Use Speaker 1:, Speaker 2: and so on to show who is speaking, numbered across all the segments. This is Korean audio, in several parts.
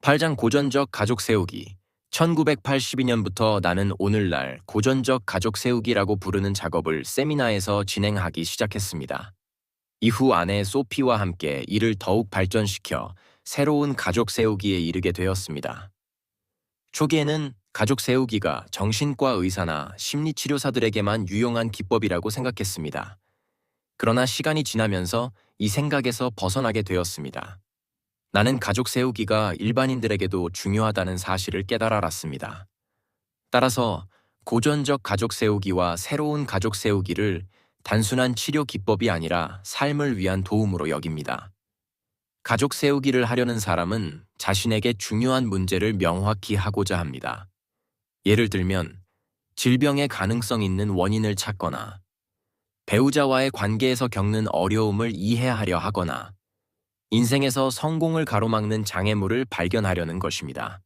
Speaker 1: 8장 고전적 가족 세우기. 1982년부터 나는 오늘날 고전적 가족 세우기라고 부르는 작업을 세미나에서 진행하기 시작했습니다. 이후 아내 소피와 함께 이를 더욱 발전시켜 새로운 가족 세우기에 이르게 되었습니다. 초기에는 가족 세우기가 정신과 의사나 심리치료사들에게만 유용한 기법이라고 생각했습니다. 그러나 시간이 지나면서 이 생각에서 벗어나게 되었습니다. 나는 가족 세우기가 일반인들에게도 중요하다는 사실을 깨달아 알았습니다. 따라서 고전적 가족 세우기와 새로운 가족 세우기를 단순한 치료 기법이 아니라 삶을 위한 도움으로 여깁니다. 가족 세우기를 하려는 사람은 자신에게 중요한 문제를 명확히 하고자 합니다. 예를 들면 질병의 가능성 있는 원인을 찾거나 배우자와의 관계에서 겪는 어려움을 이해하려 하거나 인생에서 성공을 가로막는 장애물을 발견하려는 것입니다.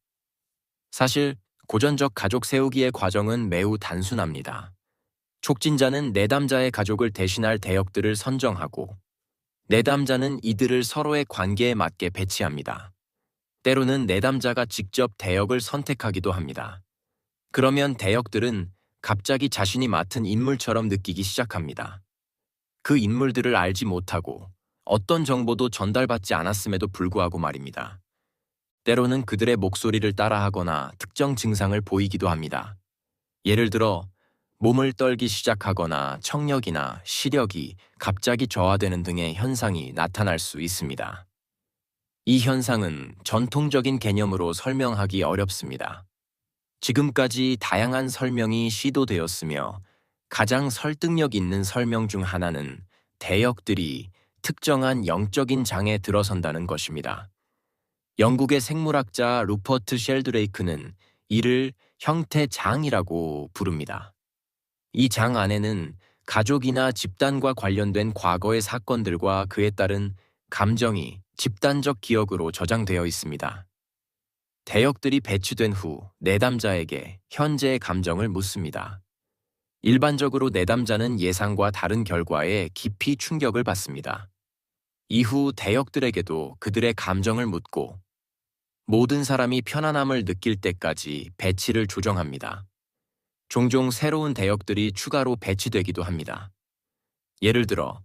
Speaker 1: 사실 고전적 가족 세우기의 과정은 매우 단순합니다. 촉진자는 내담자의 가족을 대신할 대역들을 선정하고 내담자는 이들을 서로의 관계에 맞게 배치합니다. 때로는 내담자가 직접 대역을 선택하기도 합니다. 그러면 대역들은 갑자기 자신이 맡은 인물처럼 느끼기 시작합니다. 그 인물들을 알지 못하고 어떤 정보도 전달받지 않았음에도 불구하고 말입니다. 때로는 그들의 목소리를 따라하거나 특정 증상을 보이기도 합니다. 예를 들어 몸을 떨기 시작하거나 청력이나 시력이 갑자기 저하되는 등의 현상이 나타날 수 있습니다. 이 현상은 전통적인 개념으로 설명하기 어렵습니다. 지금까지 다양한 설명이 시도되었으며 가장 설득력 있는 설명 중 하나는 대역들이 특정한 영적인 장에 들어선다는 것입니다. 영국의 생물학자 루퍼트 쉘드레이크는 이를 형태장이라고 부릅니다. 이 장 안에는 가족이나 집단과 관련된 과거의 사건들과 그에 따른 감정이 집단적 기억으로 저장되어 있습니다. 대역들이 배치된 후 내담자에게 현재의 감정을 묻습니다. 일반적으로 내담자는 예상과 다른 결과에 깊이 충격을 받습니다. 이후 대역들에게도 그들의 감정을 묻고 모든 사람이 편안함을 느낄 때까지 배치를 조정합니다. 종종 새로운 대역들이 추가로 배치되기도 합니다. 예를 들어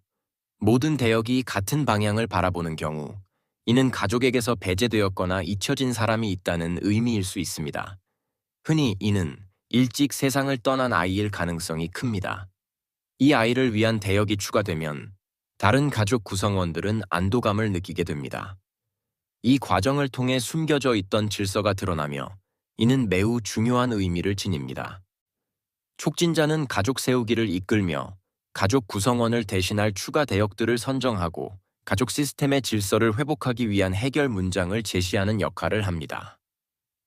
Speaker 1: 모든 대역이 같은 방향을 바라보는 경우 이는 가족에게서 배제되었거나 잊혀진 사람이 있다는 의미일 수 있습니다. 흔히 이는 일찍 세상을 떠난 아이일 가능성이 큽니다. 이 아이를 위한 대역이 추가되면 다른 가족 구성원들은 안도감을 느끼게 됩니다. 이 과정을 통해 숨겨져 있던 질서가 드러나며 이는 매우 중요한 의미를 지닙니다. 촉진자는 가족 세우기를 이끌며 가족 구성원을 대신할 추가 대역들을 선정하고 가족 시스템의 질서를 회복하기 위한 해결 문장을 제시하는 역할을 합니다.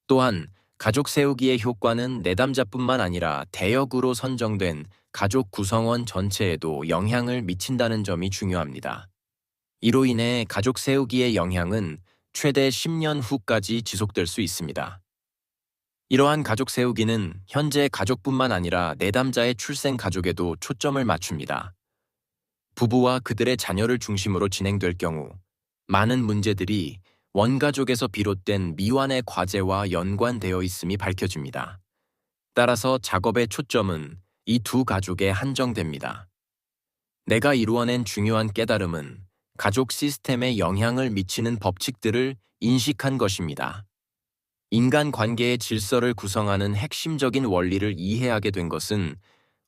Speaker 1: 또한 가족 세우기의 효과는 내담자뿐만 아니라 대역으로 선정된 가족 구성원 전체에도 영향을 미친다는 점이 중요합니다. 이로 인해 가족 세우기의 영향은 최대 10년 후까지 지속될 수 있습니다. 이러한 가족 세우기는 현재 가족뿐만 아니라 내담자의 출생 가족에도 초점을 맞춥니다. 부부와 그들의 자녀를 중심으로 진행될 경우 많은 문제들이 원가족에서 비롯된 미완의 과제와 연관되어 있음이 밝혀집니다. 따라서 작업의 초점은 이 두 가족에 한정됩니다. 내가 이루어낸 중요한 깨달음은 가족 시스템에 영향을 미치는 법칙들을 인식한 것입니다. 인간 관계의 질서를 구성하는 핵심적인 원리를 이해하게 된 것은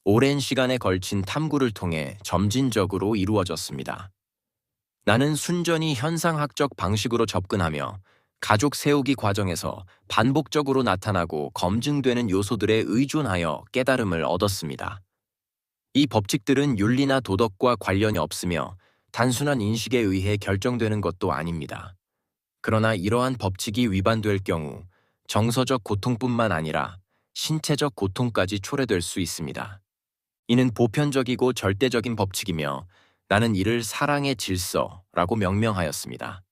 Speaker 1: 오랜 시간에 걸친 탐구를 통해 점진적으로 이루어졌습니다. 나는 순전히 현상학적 방식으로 접근하며 가족 세우기 과정에서 반복적으로 나타나고 검증되는 요소들에 의존하여 깨달음을 얻었습니다. 이 법칙들은 윤리나 도덕과 관련이 없으며 단순한 인식에 의해 결정되는 것도 아닙니다. 그러나 이러한 법칙이 위반될 경우 정서적 고통뿐만 아니라 신체적 고통까지 초래될 수 있습니다. 이는 보편적이고 절대적인 법칙이며 나는 이를 사랑의 질서라고 명명하였습니다.